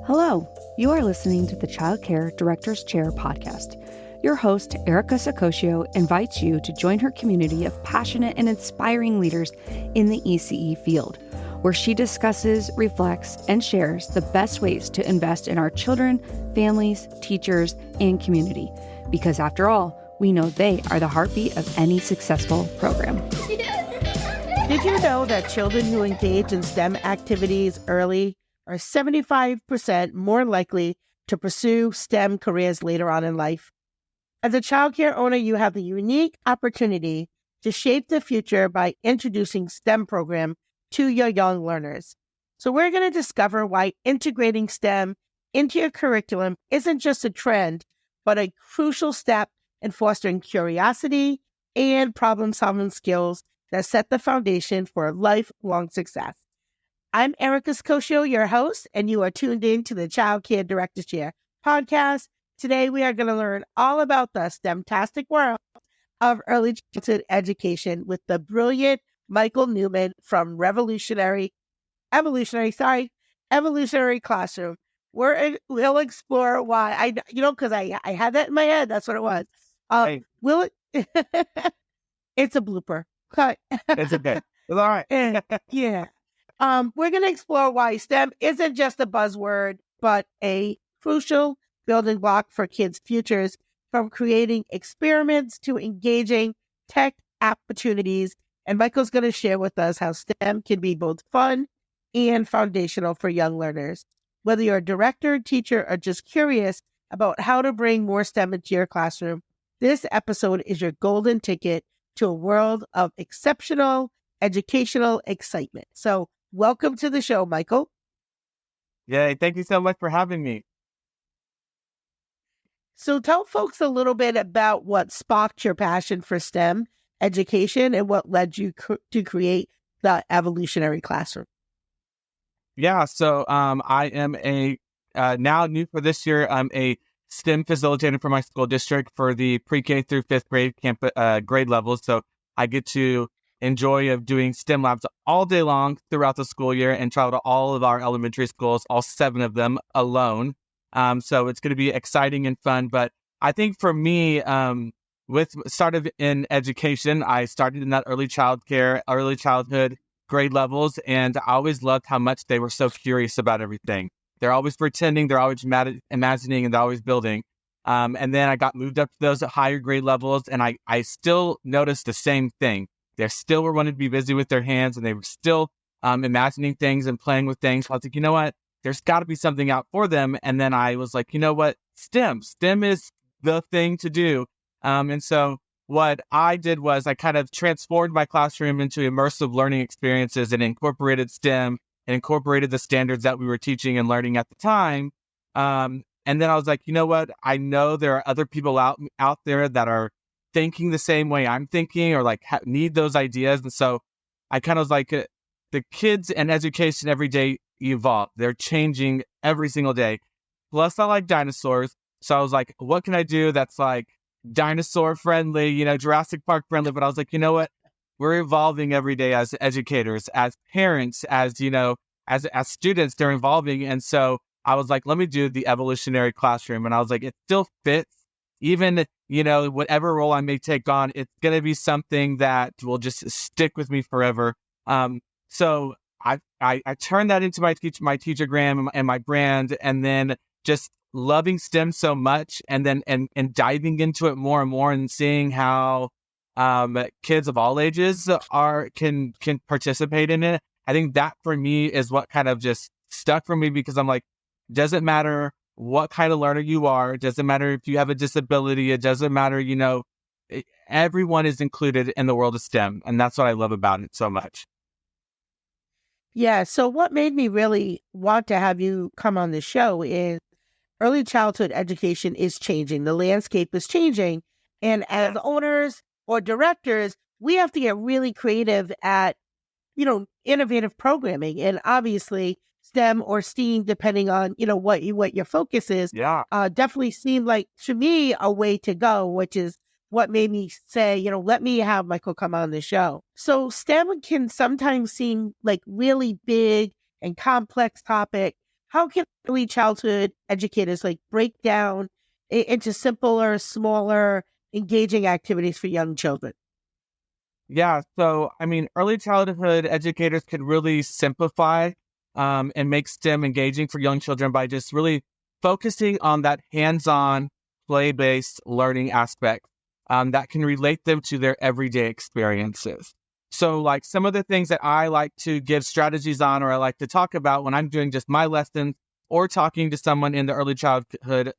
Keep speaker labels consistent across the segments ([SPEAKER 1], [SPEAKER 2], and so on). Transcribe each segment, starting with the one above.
[SPEAKER 1] Hello, you are listening to the Childcare Director's Chair podcast. Your host, Erica Sakosio, invites you to join her community of passionate and inspiring leaders in the ECE field, where she discusses, reflects, and shares the best ways to invest in our children, families, teachers, and community. Because after all, we know they are the heartbeat of any successful program.
[SPEAKER 2] Did you know that children who engage in STEM activities early are 75% more likely to pursue STEM careers later on in life? As a childcare owner, you have the unique opportunity to shape the future by introducing STEM program to your young learners. So we're going to discover why integrating STEM into your curriculum isn't just a trend, but a crucial step in fostering curiosity and problem-solving skills that set the foundation for lifelong success. I'm Erica Sakosio, your host, and you are tuned in to the Childcare Director's Chair podcast. Today, we are going to learn all about the STEM-tastic world of early childhood education with the brilliant Michael Newman from Evolutionary Classroom. We'll explore why because I had that in my head. That's what it was. It's a blooper. Cut.
[SPEAKER 3] It's okay. It's all right.
[SPEAKER 2] Yeah. We're going to explore why STEM isn't just a buzzword, but a crucial building block for kids' futures, from creating experiments to engaging tech opportunities. And Michael's going to share with us how STEM can be both fun and foundational for young learners. Whether you're a director, teacher, or just curious about how to bring more STEM into your classroom, this episode is your golden ticket to a world of exceptional educational excitement. So welcome to the show, Michael.
[SPEAKER 3] Yay. Thank you so much for having me.
[SPEAKER 2] So tell folks a little bit about what sparked your passion for STEM education and what led you to create the Evolutionary Classroom.
[SPEAKER 3] Yeah. So I am now new for this year, I'm a STEM facilitator for my school district for the pre-K through fifth grade grade levels. So I get to enjoy of doing STEM labs all day long throughout the school year and travel to all of our elementary schools, all 7 of them alone. So it's going to be exciting and fun. But I think for me, with started in education, I started in that early childhood grade levels. And I always loved how much they were so curious about everything. They're always pretending, they're always imagining, and they're always building. And then I got moved up to those higher grade levels, and I still noticed the same thing. They still were wanting to be busy with their hands, and they were still imagining things and playing with things. So I was like, you know what? There's got to be something out for them. And then I was like, you know what? STEM is the thing to do. And so what I did was I kind of transformed my classroom into immersive learning experiences and incorporated STEM and incorporated the standards that we were teaching and learning at the time. And then I was like, you know what? I know there are other people out there that are thinking the same way I'm thinking, or like need those ideas. And so I kind of was like, the kids and education every day evolve. They're changing every single day. Plus, I like dinosaurs. So I was like, what can I do that's like dinosaur friendly, Jurassic Park friendly? But I was like, you know what? We're evolving every day as educators, as parents, as students, they're evolving. And so I was like, let me do the Evolutionary Classroom. And I was like, it still fits. Even, whatever role I may take on, it's going to be something that will just stick with me forever. So I turned that into my teachergram and my brand, and then just loving STEM so much, and then and diving into it more and more, and seeing how kids of all ages can participate in it. I think that for me is what kind of just stuck for me, because I'm like, doesn't matter what kind of learner you are. It doesn't matter if you have a disability. It doesn't matter, everyone is included in the world of STEM. And that's what I love about it so much.
[SPEAKER 2] Yeah. So what made me really want to have you come on the show is early childhood education is changing. The landscape is changing. And as owners or directors, we have to get really creative at, innovative programming. And obviously STEM or STEAM, depending on, what your focus is, definitely seemed like, to me, a way to go, which is what made me say, let me have Michael come on the show. So STEM can sometimes seem like really big and complex topic. how can early childhood educators break down into simpler, smaller, engaging activities for young children?
[SPEAKER 3] Yeah. So, early childhood educators could really simplify and make STEM engaging for young children by just really focusing on that hands-on, play-based learning aspect that can relate them to their everyday experiences. So, like some of the things that I like to give strategies on, or I like to talk about when I'm doing just my lessons or talking to someone in the early childhood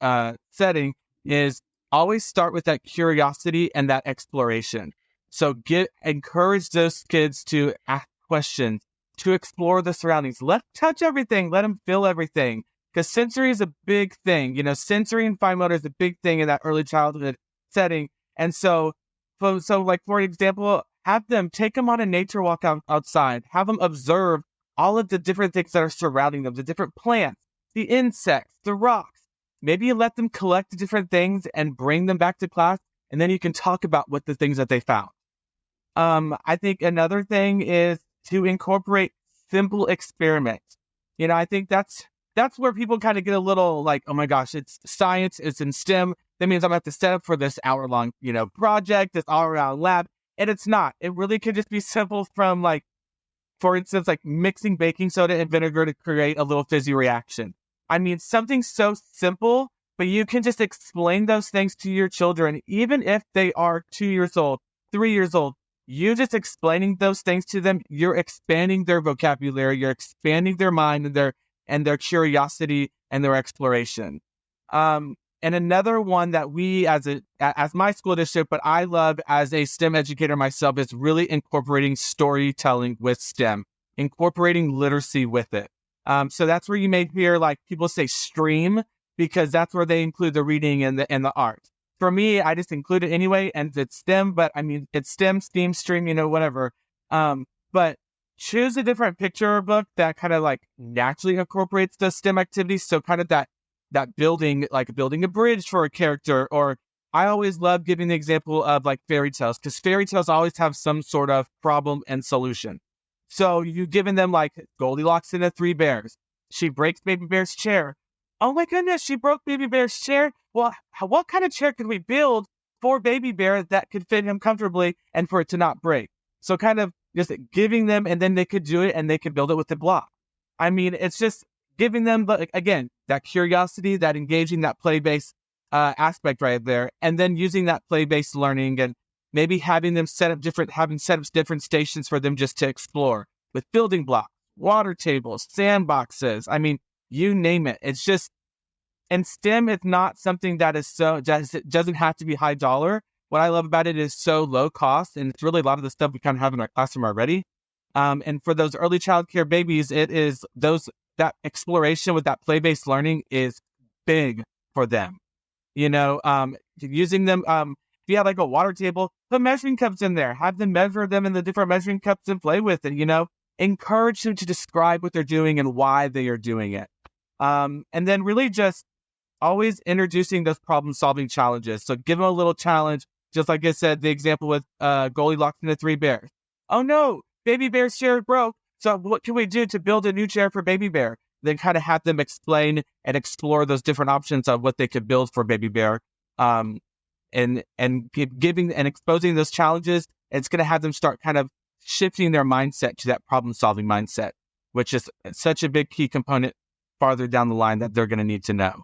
[SPEAKER 3] setting, is always start with that curiosity and that exploration. So encourage those kids to ask questions, to explore the surroundings. Let them touch everything. Let them feel everything. Because sensory is a big thing. Sensory and fine motor is a big thing in that early childhood setting. And so like, for example, have them take them on a nature walk outside. Have them observe all of the different things that are surrounding them, the different plants, the insects, the rocks. Maybe you let them collect the different things and bring them back to class, and then you can talk about what the things that they found. I think another thing is to incorporate simple experiments. I think that's where people kind of get a little like, oh my gosh, it's science, it's in STEM. That means I'm gonna have to set up for this hour-long, project, this all-around lab. And it's not. It really could just be simple from for instance, mixing baking soda and vinegar to create a little fizzy reaction. Something so simple, but you can just explain those things to your children, even if they are 2 years old, 3 years old. You just explaining those things to them, you're expanding their vocabulary, you're expanding their mind and their curiosity and their exploration. And another one that we as my school district, but I love as a STEM educator myself, is really incorporating storytelling with STEM, incorporating literacy with it. So that's where you may hear people say stream, because that's where they include the reading and the art. For me, I just include it anyway, and it's STEM, but it's STEM, STEAM, stream, whatever. But choose a different picture book that kind of naturally incorporates the STEM activities. So kind of that building, like building a bridge for a character. Or I always love giving the example of fairy tales, because fairy tales always have some sort of problem and solution. So you've given them Goldilocks and the Three Bears. She breaks Baby Bear's chair. Oh my goodness, she broke Baby Bear's chair. Well, what kind of chair could we build for Baby Bear that could fit him comfortably and for it to not break? So kind of just giving them, and then they could do it and they could build it with the block. It's just giving them, again, that curiosity, that engaging, that play-based aspect right there, and then using that play-based learning and maybe having them set up different stations for them just to explore with building blocks, water tables, sandboxes. You name it. It's just, and STEM is not something that is it doesn't have to be high dollar. What I love about it is so low cost, and it's really a lot of the stuff we kind of have in our classroom already. And for those early childcare babies, it is that exploration with that play-based learning is big for them. Using them, if you have a water table, put measuring cups in there, have them measure them in the different measuring cups and play with it, encourage them to describe what they're doing and why they are doing it. And then really just always introducing those problem-solving challenges. So give them a little challenge, just like I said, the example with Goldilocks and the Three Bears. Oh no, Baby Bear's chair broke. So what can we do to build a new chair for Baby Bear? Then kind of have them explain and explore those different options of what they could build for Baby Bear. And giving and exposing those challenges, it's going to have them start kind of shifting their mindset to that problem-solving mindset, which is such a big key component farther down the line that they're going to need to know.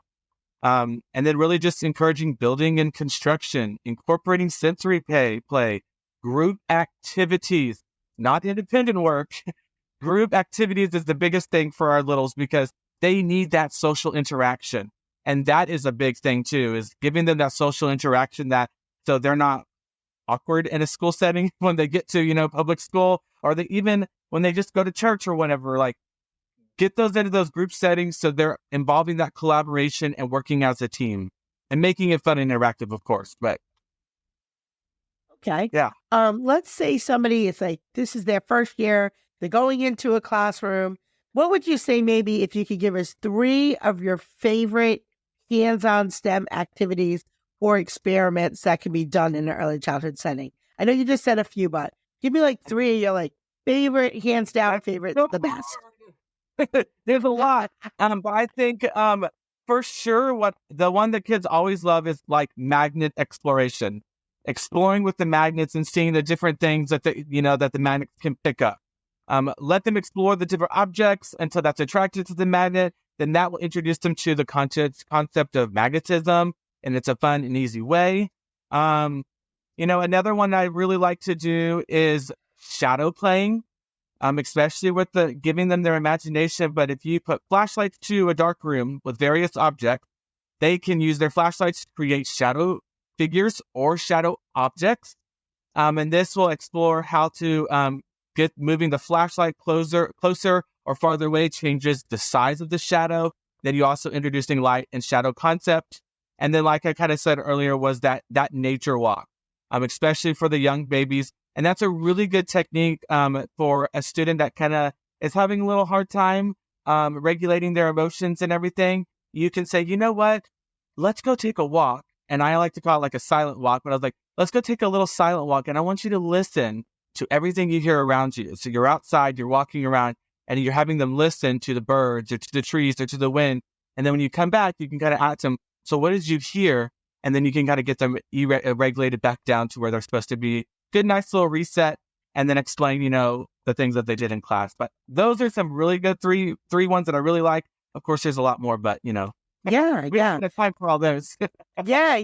[SPEAKER 3] And then really just encouraging building and construction, incorporating sensory play, group activities, not independent work. Group activities is the biggest thing for our littles, because they need that social interaction. And that is a big thing too, is giving them that social interaction, so they're not awkward in a school setting when they get to, public school, or even when they just go to church or whatever, get those into those group settings so they're involving that collaboration and working as a team and making it fun and interactive, of course. But
[SPEAKER 2] okay.
[SPEAKER 3] Yeah.
[SPEAKER 2] Let's say somebody is this is their first year, they're going into a classroom. What would you say, maybe if you could give us 3 of your favorite hands-on STEM activities or experiments that can be done in an early childhood setting? I know you just said a few, but give me 3 of your favorite, hands down favorite, the best.
[SPEAKER 3] There's a lot. But I think for sure what the one that kids always love is like magnet exploration. Exploring with the magnets and seeing the different things that that the magnets can pick up. Let them explore the different objects until that's attracted to the magnet. Then that will introduce them to the concept of magnetism, and it's a fun and easy way. Another one I really like to do is shadow playing, especially with giving them their imagination. But if you put flashlights to a dark room with various objects, they can use their flashlights to create shadow figures or shadow objects. And this will explore how to get moving the flashlight closer or farther away changes the size of the shadow. Then you also introducing light and shadow concept. And then, like I kind of said earlier, was that nature walk, especially for the young babies. And that's a really good technique for a student that kind of is having a little hard time regulating their emotions and everything. You can say, you know what, let's go take a walk. And I like to call it like a silent walk, but I was like, let's go take a little silent walk. And I want you to listen to everything you hear around you. So you're outside, you're walking around, and you're having them listen to the birds or to the trees or to the wind. And then when you come back, you can kind of ask them, so what did you hear? And then you can kind of get them regulated back down to where they're supposed to be. Good, nice little reset, and then explain, the things that they did in class. But those are some really good three ones that I really like. Of course, there's a lot more, but
[SPEAKER 2] Yeah,
[SPEAKER 3] we don't have time for all those.
[SPEAKER 2] Yeah.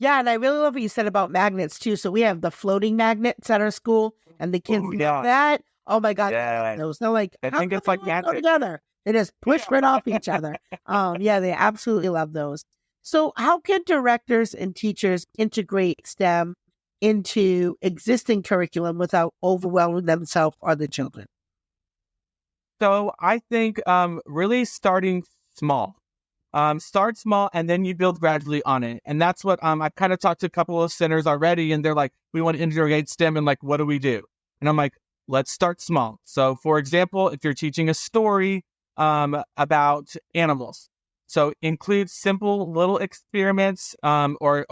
[SPEAKER 2] And I really love what you said about magnets too. So we have the floating magnets at our school, and the kids love that. Oh my God.
[SPEAKER 3] Yeah.
[SPEAKER 2] Those. They're like,
[SPEAKER 3] I
[SPEAKER 2] how
[SPEAKER 3] think
[SPEAKER 2] come
[SPEAKER 3] it's like
[SPEAKER 2] they all go
[SPEAKER 3] magic.
[SPEAKER 2] together? They just push right off each other. They absolutely love those. So how can directors and teachers integrate STEM into existing curriculum without overwhelming themselves or the children?
[SPEAKER 3] So I think really starting small. Start small and then you build gradually on it. And that's what I've kind of talked to a couple of centers already, and they're like, we want to integrate STEM, and like, what do we do? And I'm like, let's start small. So for example, if you're teaching a story about animals, so include simple little experiments or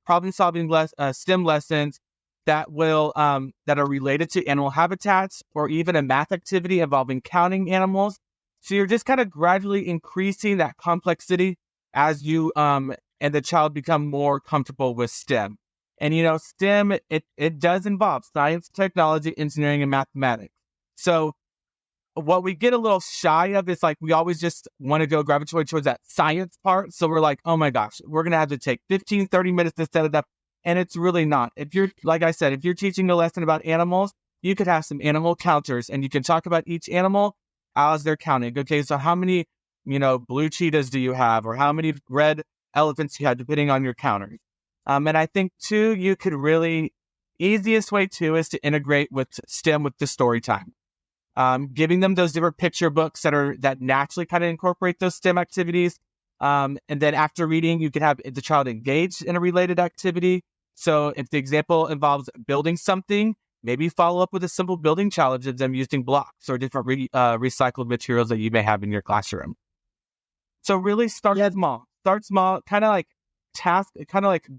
[SPEAKER 3] problem solving STEM lessons that are related to animal habitats, or even a math activity involving counting animals. So you're just kind of gradually increasing that complexity as you and the child become more comfortable with STEM. And STEM, it does involve science, technology, engineering, and mathematics. So what we get a little shy of is like, we always just want to go gravitate towards that science part. So we're like, oh my gosh, we're going to have to take 15, 30 minutes to set it up. And it's really not. If you're, like I said, if you're teaching a lesson about animals, you could have some animal counters, and you can talk about each animal as they're counting. Okay, so how many, blue cheetahs do you have? Or how many red elephants you have, depending on your counters. And I think too, you could really, easiest way too is to integrate with STEM with the story time. Giving them those different picture books that naturally kind of incorporate those STEM activities. And then after reading, you could have the child engaged in a related activity. So if the example involves building something, maybe follow up with a simple building challenge of them using blocks or different recycled materials that you may have in your classroom. So really start small. Start small, kind of like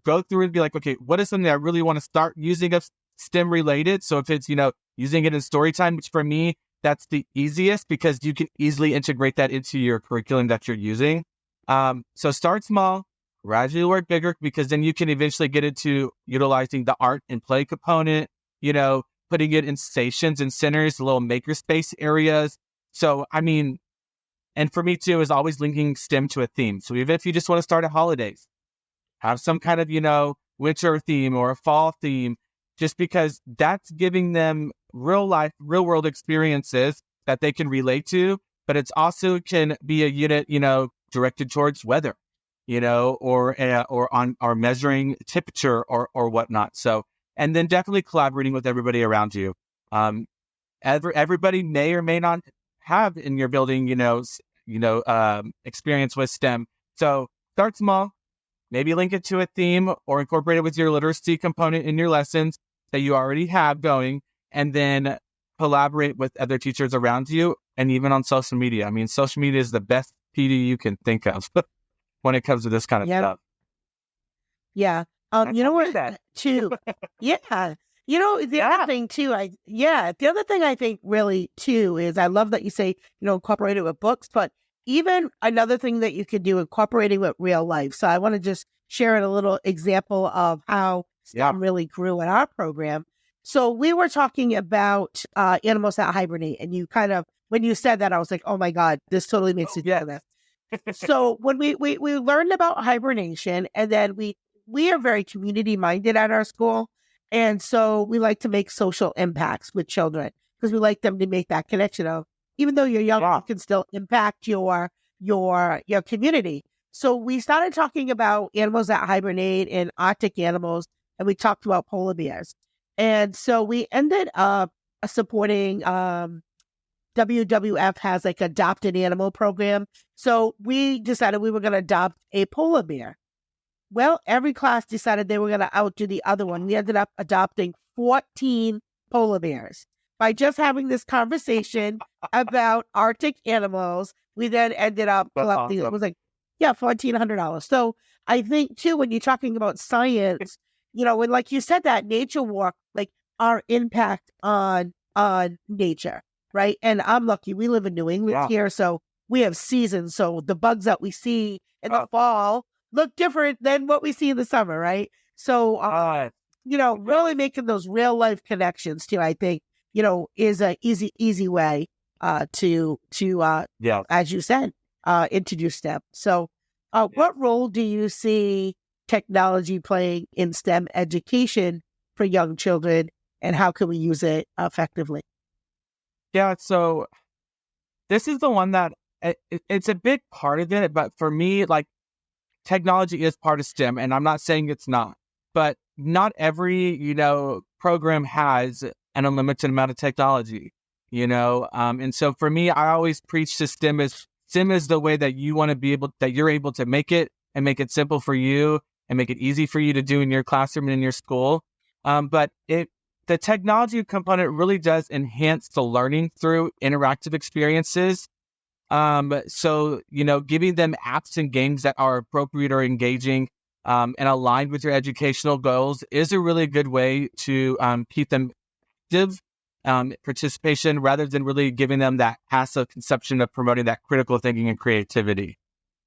[SPEAKER 3] go through and be like, okay, what is something I really want to start using of STEM related? So if it's, using it in story time, which for me, that's the easiest because you can easily integrate that into your curriculum that you're using. So start small, gradually work bigger, because then you can eventually get into utilizing the art and play component, putting it in stations and centers, little makerspace areas. So, and for me too, is always linking STEM to a theme. So even if you just want to start at holidays, have some kind of, winter theme or a fall theme, just because that's giving them real world experiences that they can relate to, but it's also can be a unit, directed towards weather, or measuring temperature or whatnot. So, and then definitely collaborating with everybody around you. Everybody may or may not have in your building, experience with STEM. So start small, maybe link it to a theme or incorporate it with your literacy component in your lessons that you already have going, and then collaborate with other teachers around you, and even on social media. Social media is the best PD you can think of when it comes to this kind of stuff.
[SPEAKER 2] Yeah. You know what, too? Yeah. The other thing too, the other thing I think really too is I love that you say, incorporate it with books, but even another thing that you could do, incorporating with real life. So I want to just share a little example of how STEM really grew in our program. So we were talking about animals that hibernate, and you kind of, when you said that, I was like, oh my God, this totally makes it do this. So when we learned about hibernation, and then we are very community minded at our school. And so we like to make social impacts with children because we like them to make that connection of, even though you're young, you can still impact your community. So we started talking about animals that hibernate and Arctic animals, and we talked about polar bears. And so we ended up supporting WWF has like adopted animal program. So we decided we were going to adopt a polar bear. Well, every class decided they were going to outdo the other one. We ended up adopting 14 polar bears. By just having this conversation about Arctic animals, we then ended up collecting, it was like, $1,400. So I think too, when you're talking about science, when like you said that nature walk, like our impact on nature, right? And I'm lucky, we live in New England here, so we have seasons. So the bugs that we see in the fall look different than what we see in the summer, right? So, really making those real life connections too, I think, is a easy way to as you said, introduce STEM. So, what role do you see technology playing in STEM education for young children, and how can we use it effectively?
[SPEAKER 3] Yeah, so this is the one that it's a big part of it, but for me, like, technology is part of STEM, and I'm not saying it's not, but not every, program has an unlimited amount of technology, and so for me, I always preach to STEM is the way that you want to be that you're able to make it and make it simple for you and make it easy for you to do in your classroom and in your school. But the technology component really does enhance the learning through interactive experiences. So, giving them apps and games that are appropriate or engaging, and aligned with your educational goals is a really good way to, keep them active, participation, rather than really giving them that passive conception of promoting that critical thinking and creativity.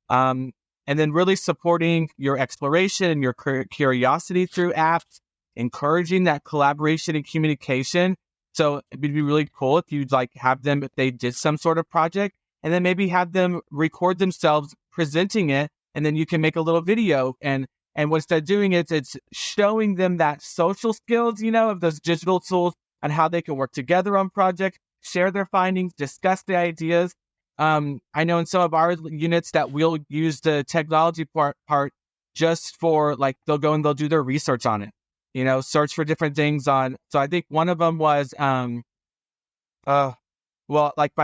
[SPEAKER 3] And then really supporting your exploration and your curiosity through apps, encouraging that collaboration and communication. So it'd be really cool if you'd have them, if they did some sort of project, and then maybe have them record themselves presenting it, and then you can make a little video. And what instead of doing it, it's showing them that social skills, of those digital tools and how they can work together on projects, share their findings, discuss the ideas. I know in some of our units that we'll use the technology part just for they'll go and they'll do their research on it, search for different things on. So I think one of them was, my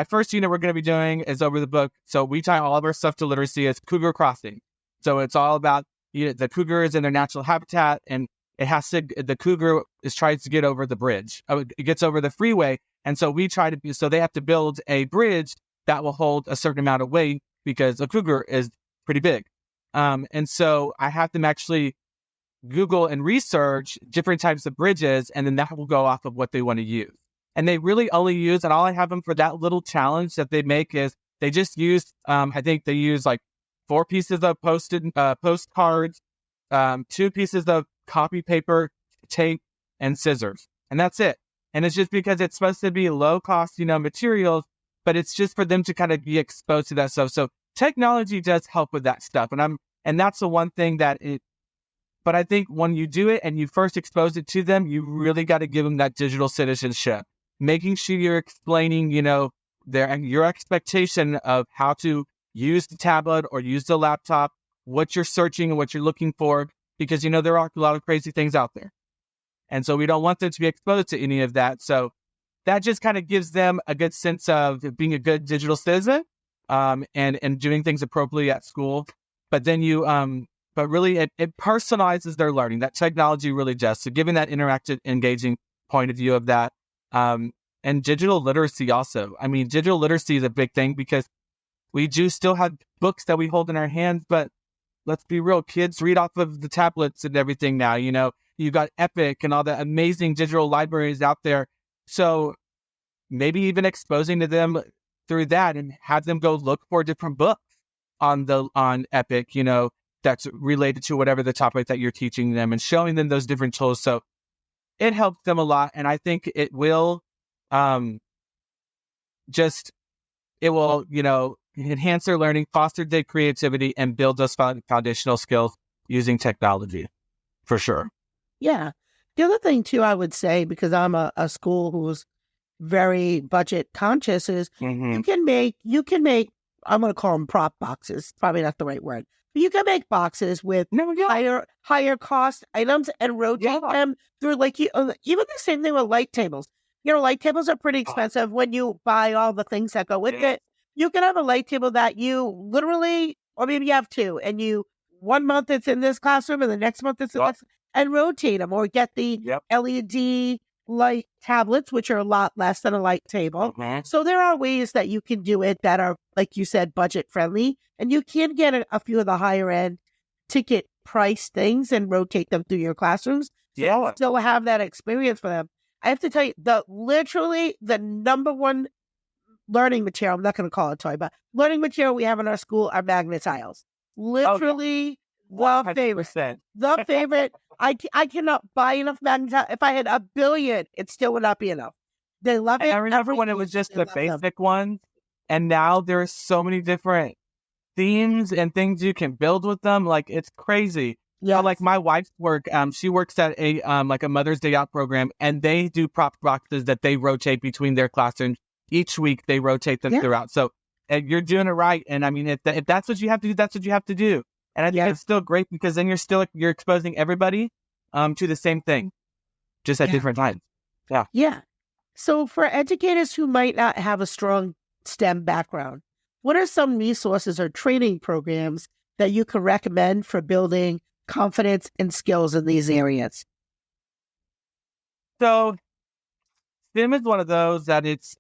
[SPEAKER 3] first unit we're going to be doing is over the book. So we tie all of our stuff to literacy as cougar crossing. So it's all about the cougars and their natural habitat, and the cougar tries to get over the bridge. It gets over the freeway. And so so they have to build a bridge that will hold a certain amount of weight because a cougar is pretty big. And so I have them actually Google and research different types of bridges, and then that will go off of what they want to use. And they really only use, and all I have them for that little challenge that they make is they just use, I think they use 4 pieces of postcards, 2 pieces of copy paper, tape, and scissors. And that's it. And it's just because it's supposed to be low cost, materials, but it's just for them to kind of be exposed to that stuff. So technology does help with that stuff. And that's the one thing but I think when you do it and you first expose it to them, you really got to give them that digital citizenship, making sure you're explaining, your expectation of how to use the tablet or use the laptop, what you're searching and what you're looking for, because, there are a lot of crazy things out there. And so we don't want them to be exposed to any of that. So that just kind of gives them a good sense of being a good digital citizen, and doing things appropriately at school. But then but really it personalizes their learning. That technology really does. So giving that interactive, engaging point of view of that. And digital literacy also. I mean, digital literacy is a big thing because we do still have books that we hold in our hands, but let's be real, kids read off of the tablets and everything now, You've got Epic and all the amazing digital libraries out there. So maybe even exposing to them through that and have them go look for different books on Epic, that's related to whatever the topic that you're teaching them, and showing them those different tools. So it helps them a lot. And I think it will enhance their learning, foster their creativity, and build those foundational skills using technology, for sure.
[SPEAKER 2] Yeah. The other thing too, I would say, because I'm a school who's very budget conscious, is you can make, I'm going to call them prop boxes, probably not the right word, but you can make boxes with higher cost items and rotate them through, like, even the same thing with light tables. Light tables are pretty expensive when you buy all the things that go with it. You can have a light table that you literally, or maybe you have two, and you, 1 month it's in this classroom and the next month it's in this, and rotate them, or get the LED light tablets, which are a lot less than a light table. So there are ways that you can do it that are, like you said, budget friendly, and you can get a few of the higher end ticket price things and rotate them through your classrooms. So you still have that experience for them. I have to tell you, the number one learning material, I'm not going to call it toy, but learning material we have in our school are magnet tiles. Literally the favorite. The favorite. I cannot buy enough magnet tiles. If I had a billion, it still would not be enough. They love it.
[SPEAKER 3] I remember when it was just the basic ones, and now there's so many different themes and things you can build with them. Like, it's crazy. Yeah, like my wife's work, she works at a Mother's Day Out program, and they do prop boxes that they rotate between their classrooms. Each week they rotate them throughout. So you're doing it right. And I mean, if that's what you have to do, that's what you have to do. And I think it's still great, because then you're exposing everybody to the same thing, just at different times. Yeah.
[SPEAKER 2] Yeah. So for educators who might not have a strong STEM background, what are some resources or training programs that you could recommend for building confidence and skills in these areas?
[SPEAKER 3] So STEM is one of those that it's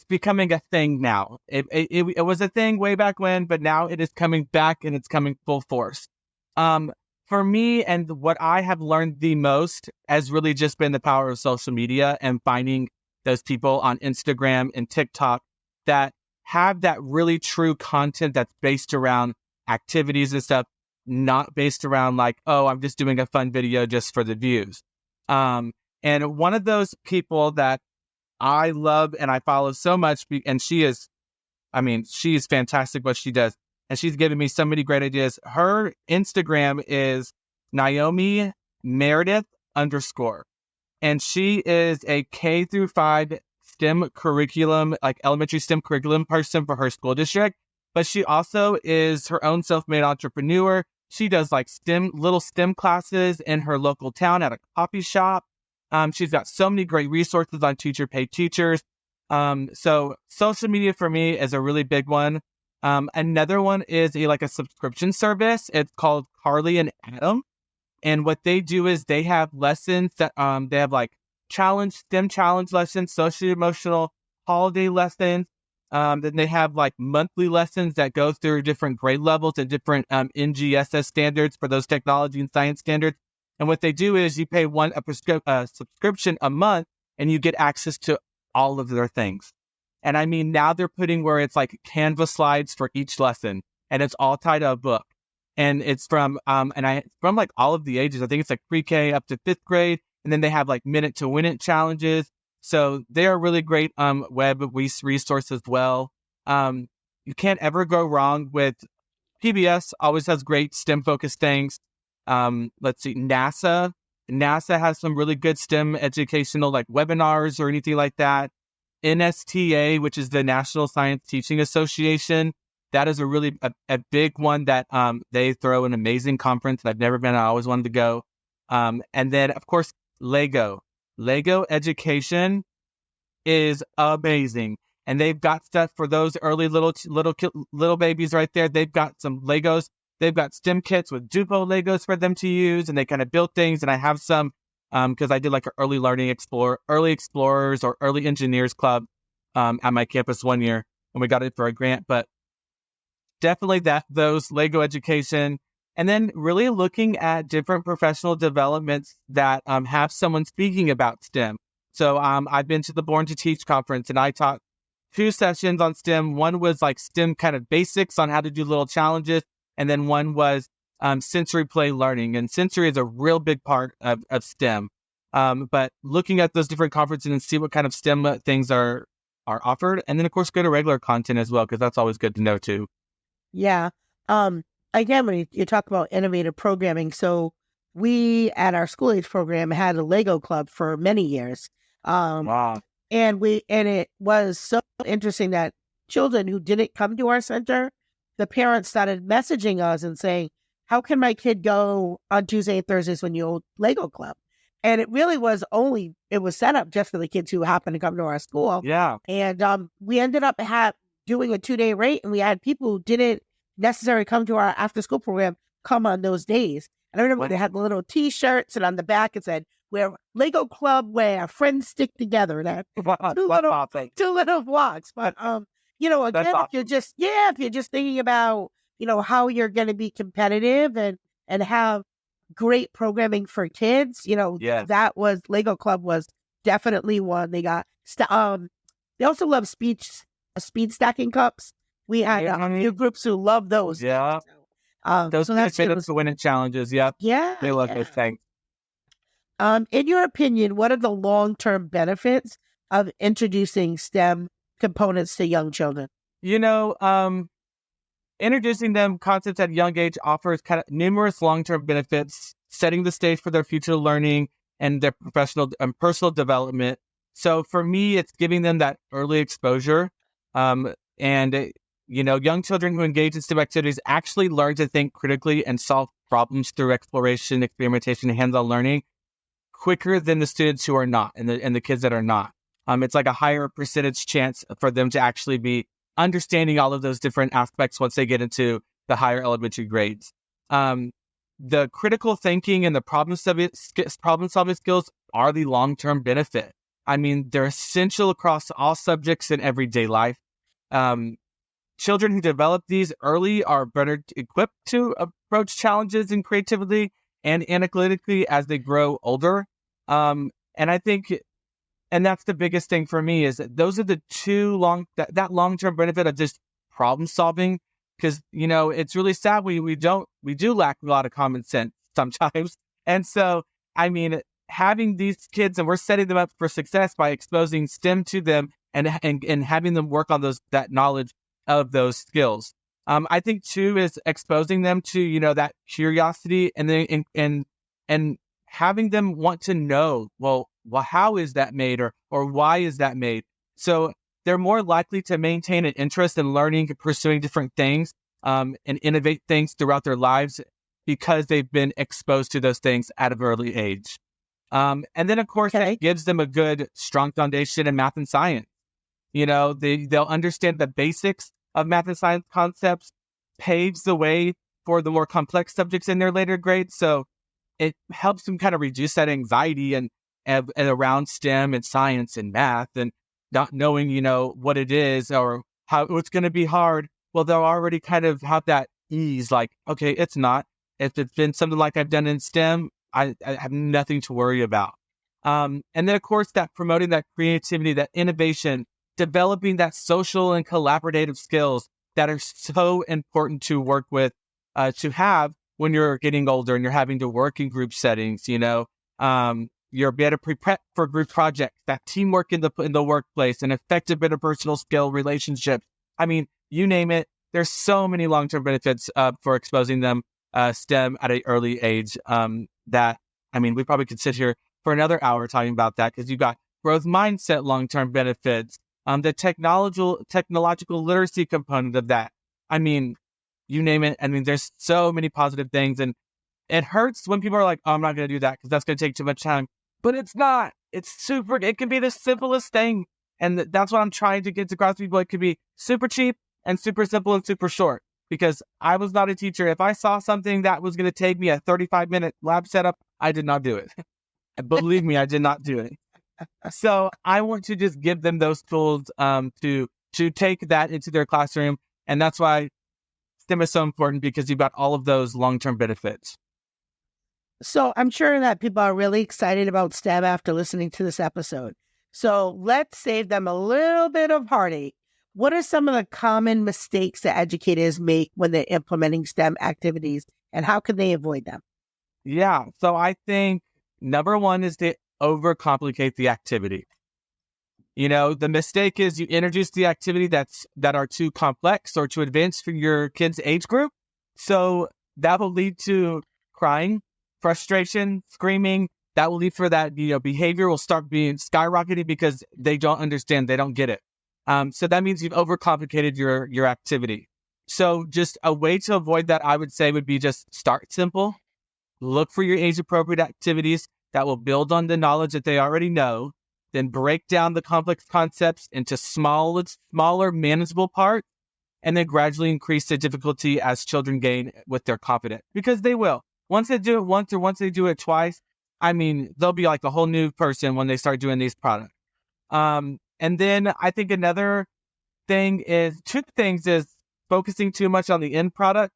[SPEAKER 3] becoming a thing now. It was a thing way back when, but now it is coming back, and it's coming full force. For me, and what I have learned the most has really just been the power of social media, and finding those people on Instagram and TikTok that have that really true content that's based around activities and stuff, not based around like, oh, I'm just doing a fun video just for the views. And one of those people that I love and I follow so much, and she's fantastic what she does, and she's given me so many great ideas. Her Instagram is Naomi Meredith _, and she is a K-5 STEM curriculum, like elementary STEM curriculum person for her school district, but she also is her own self-made entrepreneur. She does like little STEM classes in her local town at a coffee shop. She's got so many great resources on Teacher Pay Teachers. So social media for me is a really big one. Another one is a subscription service. It's called Carly and Adam. And what they do is they have lessons that, they have like STEM challenge lessons, social emotional holiday lessons. Then they have like monthly lessons that go through different grade levels and different NGSS standards for those technology and science standards. And what they do is you pay a subscription a month, and you get access to all of their things. And I mean, now they're putting where it's like Canva slides for each lesson, and it's all tied to a book. And it's from like all of the ages. I think it's like pre-K up to 5th grade. And then they have like minute to win it challenges. So they are really great web resource as well. You can't ever go wrong with PBS. Always has great STEM focused things. Let's see, NASA has some really good STEM educational like webinars or anything like that. NSTA, which is the National Science Teaching Association, that is a big one that they throw an amazing conference. I've never been. I always wanted to go. And then of course Lego education is amazing, and they've got stuff for those early little babies right there. They've got some Legos. They've got STEM kits with Dupo Legos for them to use, and they kind of build things. And I have some because I did like an early explorers or early engineers club at my campus one year, and we got it for a grant. But definitely those Lego education. And then really looking at different professional developments that have someone speaking about STEM. So I've been to the Born to Teach conference, and I taught 2 sessions on STEM. One was like STEM kind of basics on how to do little challenges. And then one was sensory play learning. And sensory is a real big part of STEM. But looking at those different conferences and see what kind of STEM things are offered. And then, of course, go to regular content as well, because that's always good to know, too.
[SPEAKER 2] Yeah. Again, when you talk about innovative programming, so we at our school age program had a Lego club for many years.
[SPEAKER 3] Wow.
[SPEAKER 2] And it was so interesting that children who didn't come to our center, the parents started messaging us and saying, how can my kid go on Tuesday and Thursdays when you Lego club? And it really was it was set up just for the kids who happened to come to our school.
[SPEAKER 3] Yeah.
[SPEAKER 2] And we ended up doing a 2-day rate, and we had people who didn't necessarily come to our after school program come on those days. And I remember they had the little T-shirts, and on the back it said, "We're Lego Club where friends stick together." And two little blocks. But again, if you're just thinking about how you're going to be competitive and have great programming for kids, that was Lego Club was definitely one. They got they also love speed stacking cups. We had a few groups who love those.
[SPEAKER 3] Yeah. Those
[SPEAKER 2] so that's
[SPEAKER 3] the winning challenges. Yep.
[SPEAKER 2] Yeah.
[SPEAKER 3] They love those things.
[SPEAKER 2] In your opinion, what are the long-term benefits of introducing STEM components to young children?
[SPEAKER 3] Introducing them concepts at a young age offers kind of numerous long-term benefits, setting the stage for their future learning and their professional and personal development. So for me, it's giving them that early exposure. Young children who engage in STEM activities actually learn to think critically and solve problems through exploration, experimentation, and hands-on learning quicker than the students who are not, and the kids that are not. It's like a higher percentage chance for them to actually be understanding all of those different aspects once they get into the higher elementary grades. The critical thinking and the problem-solving skills are the long-term benefit. I mean, they're essential across all subjects in everyday life. Children who develop these early are better equipped to approach challenges and creatively and analytically as they grow older. And I think, and that's the biggest thing for me, is that those are the that long-term benefit of just problem solving. Because, it's really sad. We do lack a lot of common sense sometimes. And so, I mean, having these kids, and we're setting them up for success by exposing STEM to them and having them work on that knowledge of those skills. I think too is exposing them to, that curiosity and having them want to know, well, how is that made or why is that made? So they're more likely to maintain an interest in learning and pursuing different things and innovate things throughout their lives because they've been exposed to those things at an early age. And then, of course, it gives them a good, strong foundation in math and science. They'll understand the basics of math and science concepts, paves the way for the more complex subjects in their later grades. So it helps them kind of reduce that anxiety and around STEM and science and math and not knowing, what it is or how it's going to be hard. Well, they'll already kind of have that ease, like, okay, it's not. If it's been something like I've done in STEM, I have nothing to worry about. And then, of course, that promoting that creativity, that innovation, developing that social and collaborative skills that are so important to work with, to have when you're getting older and you're having to work in group settings. You're better prepared for group projects, that teamwork in the workplace, and effective interpersonal skill relationships. I mean, you name it. There's so many long-term benefits for exposing them STEM at an early age. We probably could sit here for another hour talking about that, because you've got growth mindset long-term benefits. The technological literacy component of that. I mean, you name it. I mean, there's so many positive things, and it hurts when people are like, "Oh, I'm not going to do that because that's going to take too much time." But it's not. It's super. It can be the simplest thing, and that's what I'm trying to get across to people. It could be super cheap and super simple and super short. Because I was not a teacher. If I saw something that was going to take me a 35-minute lab setup, I did not do it. Believe me, I did not do it. So I want to just give them those tools to take that into their classroom. And that's why STEM is so important because you've got all of those long-term benefits.
[SPEAKER 2] So I'm sure that people are really excited about STEM after listening to this episode. So let's save them a little bit of heartache. What are some of the common mistakes that educators make when they're implementing STEM activities, and how can they avoid them?
[SPEAKER 3] Yeah. So I think number one is to overcomplicate the activity. The mistake is you introduce the activity that are too complex or too advanced for your kid's age group. So that will lead to crying, frustration, screaming. That will lead for that, behavior will start being skyrocketing because they don't understand, they don't get it. So that means you've overcomplicated your activity. So just a way to avoid that, I would say, would be just start simple. Look for your age appropriate activities that will build on the knowledge that they already know. Then break down the complex concepts into smaller, manageable parts, and then gradually increase the difficulty as children gain with their confidence. Because they will. Once they do it once or once they do it twice, they'll be like a whole new person when they start doing these products. And then I think another thing is, two things is focusing too much on the end product.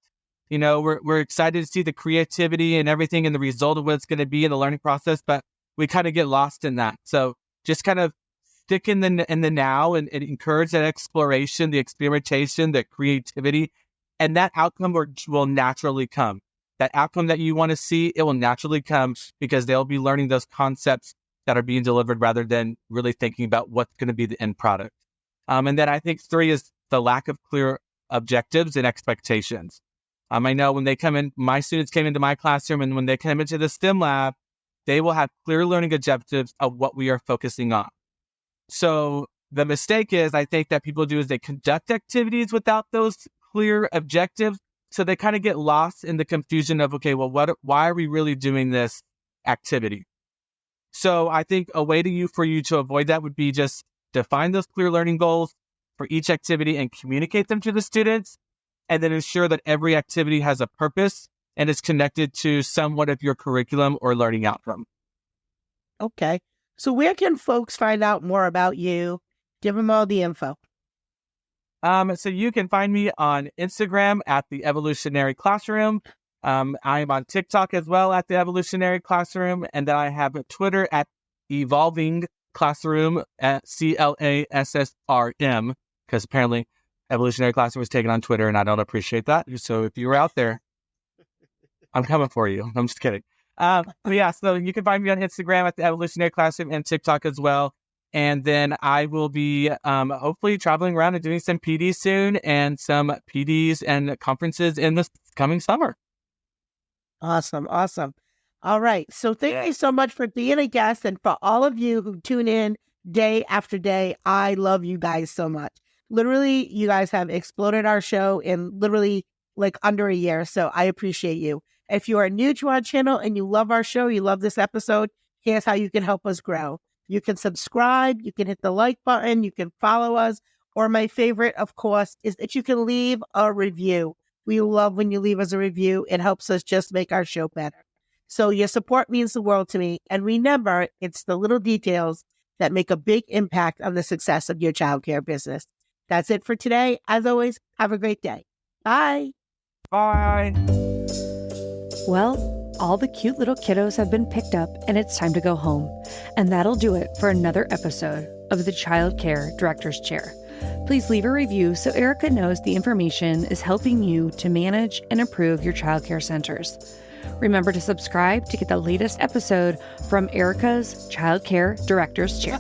[SPEAKER 3] We're excited to see the creativity and everything and the result of what it's going to be in the learning process, but we kind of get lost in that. So just kind of stick in the now and encourage that exploration, the experimentation, the creativity, and that outcome will naturally come. That outcome that you want to see, it will naturally come because they'll be learning those concepts that are being delivered rather than really thinking about what's going to be the end product. And then I think 3 is the lack of clear objectives and expectations. I know when they come in, my students came into my classroom, and when they come into the STEM lab, they will have clear learning objectives of what we are focusing on. So the mistake is, I think that people do is they conduct activities without those clear objectives. So they kind of get lost in the confusion of, okay, well, why are we really doing this activity? So I think a way for you to avoid that would be just define those clear learning goals for each activity and communicate them to the students, and then ensure that every activity has a purpose and is connected to somewhat of your curriculum or learning outcome.
[SPEAKER 2] Okay. So where can folks find out more about you? Give them all the info.
[SPEAKER 3] So you can find me on Instagram at the Evolutionary Classroom. I am on TikTok as well at the Evolutionary Classroom. And then I have a Twitter at Evolving Classroom at CLASSRM, because apparently Evolutionary Classroom was taken on Twitter and I don't appreciate that. So if you were out there, I'm coming for you. I'm just kidding. So you can find me on Instagram at the Evolutionary Classroom and TikTok as well. And then I will be hopefully traveling around and doing some PDs soon and some PDs and conferences in this coming summer.
[SPEAKER 2] Awesome. All right. So thank you so much for being a guest, and for all of you who tune in day after day. I love you guys so much. Literally, you guys have exploded our show in literally like under a year. So I appreciate you. If you are new to our channel and you love our show, you love this episode, here's how you can help us grow. You can subscribe, you can hit the like button, you can follow us, or my favorite, of course, is that you can leave a review. We love when you leave us a review. It helps us just make our show better. So your support means the world to me. And remember, it's the little details that make a big impact on the success of your childcare business. That's it for today. As always, have a great day. Bye.
[SPEAKER 3] Bye.
[SPEAKER 1] Well, all the cute little kiddos have been picked up and it's time to go home. And that'll do it for another episode of the Childcare Director's Chair. Please leave a review so Erica knows the information is helping you to manage and improve your childcare centers. Remember to subscribe to get the latest episode from Erica's Childcare Director's Chair.